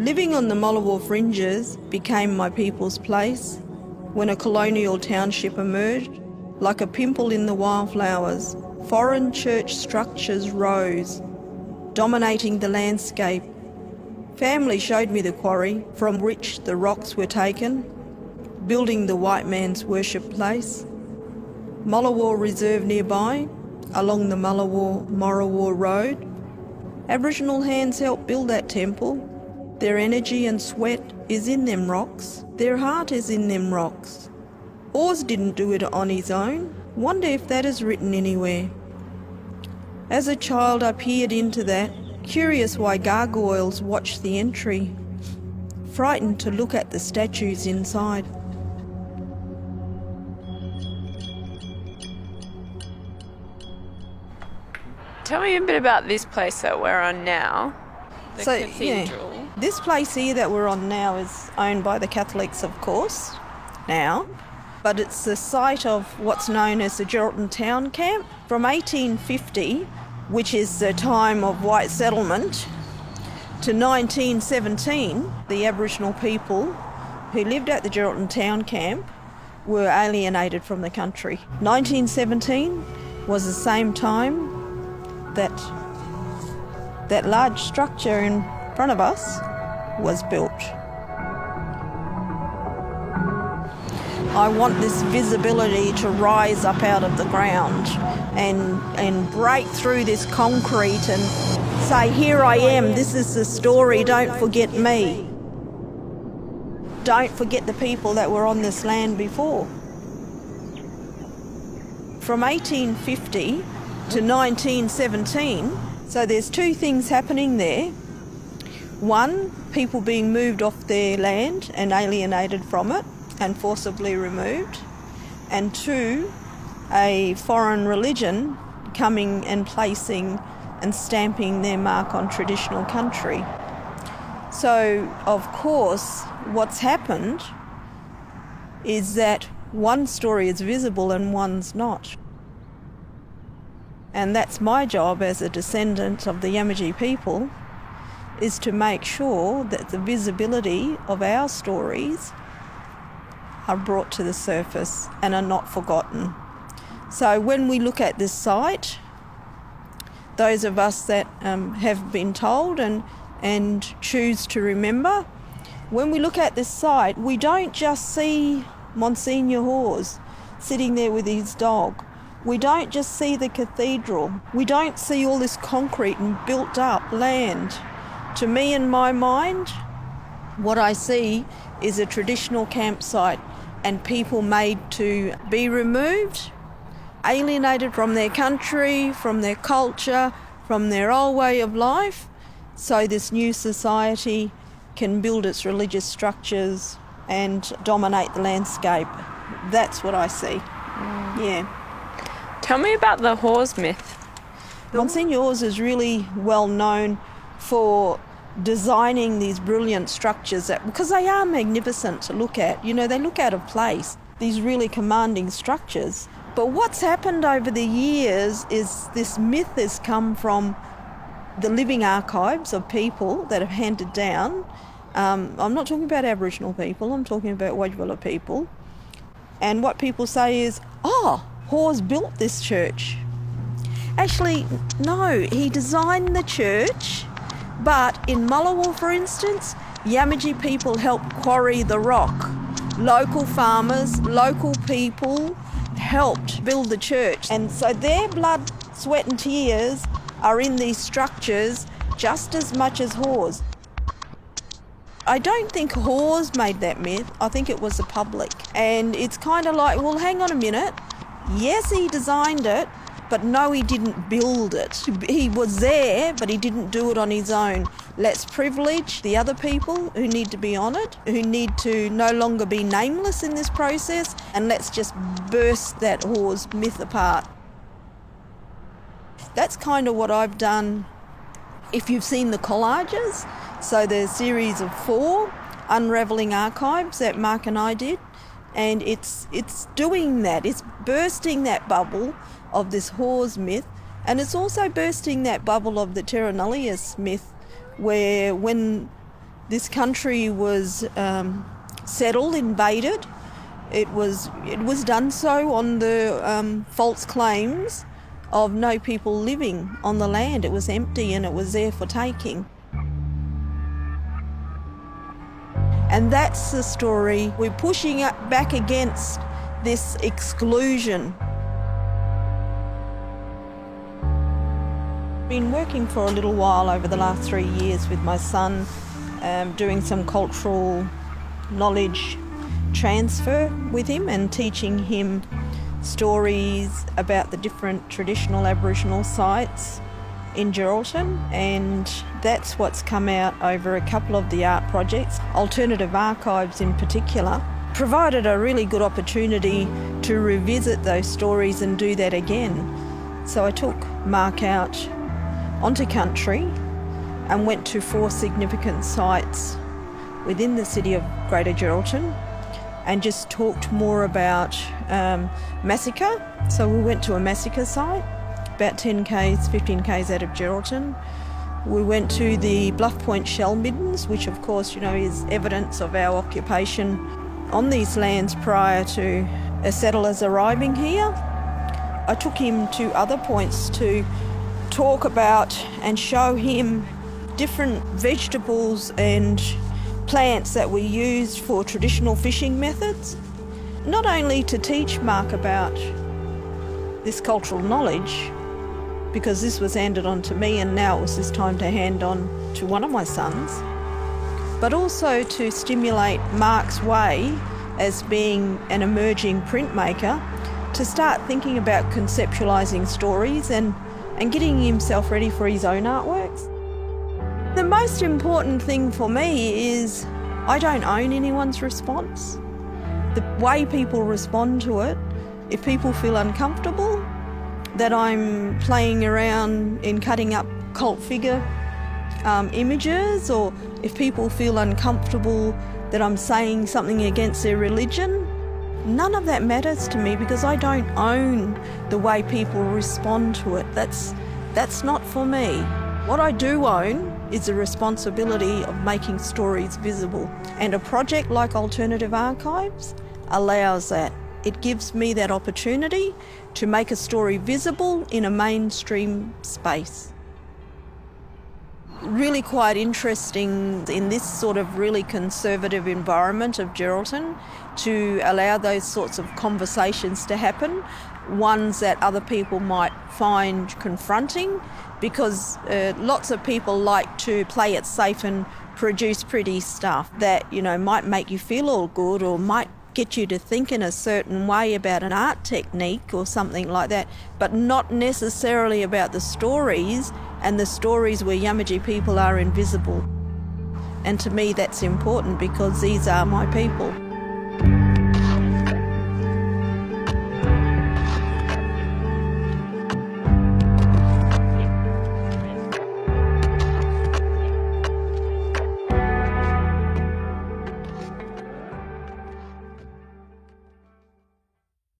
Living on the 𝘼𝘠𝘓 fringes became my people's place when a colonial township emerged. Like a pimple in the wildflowers, foreign church structures rose, dominating the landscape. Family showed me the quarry from which the rocks were taken, building the white man's worship place. 𝘼𝘠𝘓 Reserve nearby, along the 𝘼𝘠𝘓-Morawar Road. Aboriginal hands helped build that temple. Their energy and sweat is in them rocks. Their heart is in them rocks. Oz didn't do it on his own. Wonder if that is written anywhere. As a child I peered into that, curious why gargoyles watched the entry, frightened to look at the statues inside. Tell me a bit about this place that we're on now, the cathedral. Yeah, this place here that we're on now is owned by the Catholics, of course, now, but it's the site of what's known as the Geraldton Town Camp. From 1850, which is the time of white settlement, to 1917, the Aboriginal people who lived at the Geraldton Town Camp were alienated from the country. 1917 was the same time that large structure in front of us was built. I want this visibility to rise up out of the ground and break through this concrete and say, here I am, this is the story, don't forget me. Don't forget the people that were on this land before. From 1850 to 1917, so there's two things happening there. One, people being moved off their land and alienated from it and forcibly removed. And two, a foreign religion coming and placing and stamping their mark on traditional country. So, of course, what's happened is that one story is visible and one's not. And that's my job as a descendant of the 𝘼𝙩𝘗 people, is to make sure that the visibility of our stories are brought to the surface and are not forgotten. So when we look at this site, those of us that have been told and choose to remember, when we look at this site, we don't just see Monsignor Hawes sitting there with his dog. We don't just see the cathedral. We don't see all this concrete and built up land. To me, in my mind, what I see is a traditional campsite and people made to be removed, alienated from their country, from their culture, from their old way of life, so this new society can build its religious structures and dominate the landscape. That's what I see. Yeah. Tell me about the Hawes myth. Monsignor Hawes is really well known for designing these brilliant structures because they are magnificent to look at. You know, they look out of place, these really commanding structures. But what's happened over the years is this myth has come from the living archives of people that have handed down. I'm not talking about Aboriginal people, I'm talking about 𝘠𝘓𝑗𝑚𝑎𝑙𝑎 people. And what people say is, Hawes built this church. Actually, no, he designed the church, but in 𝘼𝘠𝑗𝑚𝑎𝑙𝑎, for instance, 𝘼𝙩𝑗𝑚𝑎𝑙𝑎 people helped quarry the rock. Local farmers, local people helped build the church. And so their blood, sweat and tears are in these structures just as much as Hawes. I don't think Hawes made that myth. I think it was the public. And it's kind of like, well, hang on a minute. Yes, he designed it, but no, he didn't build it. He was there, but he didn't do it on his own. Let's privilege the other people who need to be honoured, who need to no longer be nameless in this process, and let's just burst that Hawes myth apart. That's kind of what I've done. If you've seen the collages, so the series of 4 unravelling archives that Mark and I did, and it's doing that. It's bursting that bubble of this Hawes myth, and it's also bursting that bubble of the Terra Nullius myth, where when This country was settled, invaded. It was done so on the false claims of no people living on the land. It was empty and it was there for taking. And that's the story. We're pushing back against this exclusion. Been working for a little while over the last 3 years with my son, doing some cultural knowledge transfer with him and teaching him stories about the different traditional Aboriginal sites in Geraldton, and that's what's come out over a couple of the art projects. Alternative Archives in particular provided a really good opportunity to revisit those stories and do that again. So I took Mark out onto country and went to 4 significant sites within the city of Greater Geraldton and just talked more about massacre. So we went to a massacre site, about 10 k's, 15 k's out of Geraldton. We went to the Bluff Point shell middens, which of course, is evidence of our occupation on these lands prior to settlers arriving here. I took him to other points to talk about and show him different vegetables and plants that we used for traditional fishing methods, not only to teach Mark about this cultural knowledge, because this was handed on to me and now it was his time to hand on to one of my sons, but also to stimulate Mark's way as being an emerging printmaker to start thinking about conceptualising stories and getting himself ready for his own artworks. The most important thing for me is I don't own anyone's response. The way people respond to it, if people feel uncomfortable that I'm playing around in cutting up cult figure images, or if people feel uncomfortable that I'm saying something against their religion, none of that matters to me because I don't own the way people respond to it. That's not for me. What I do own is the responsibility of making stories visible. And a project like Alternative Archives allows that. It gives me that opportunity to make a story visible in a mainstream space. Really quite interesting in this sort of really conservative environment of Geraldton to allow those sorts of conversations to happen, ones that other people might find confronting, because lots of people like to play it safe and produce pretty stuff that, might make you feel all good or might get you to think in a certain way about an art technique or something like that, but not necessarily about the stories, and the stories where Yamatji people are invisible. And to me that's important because these are my people.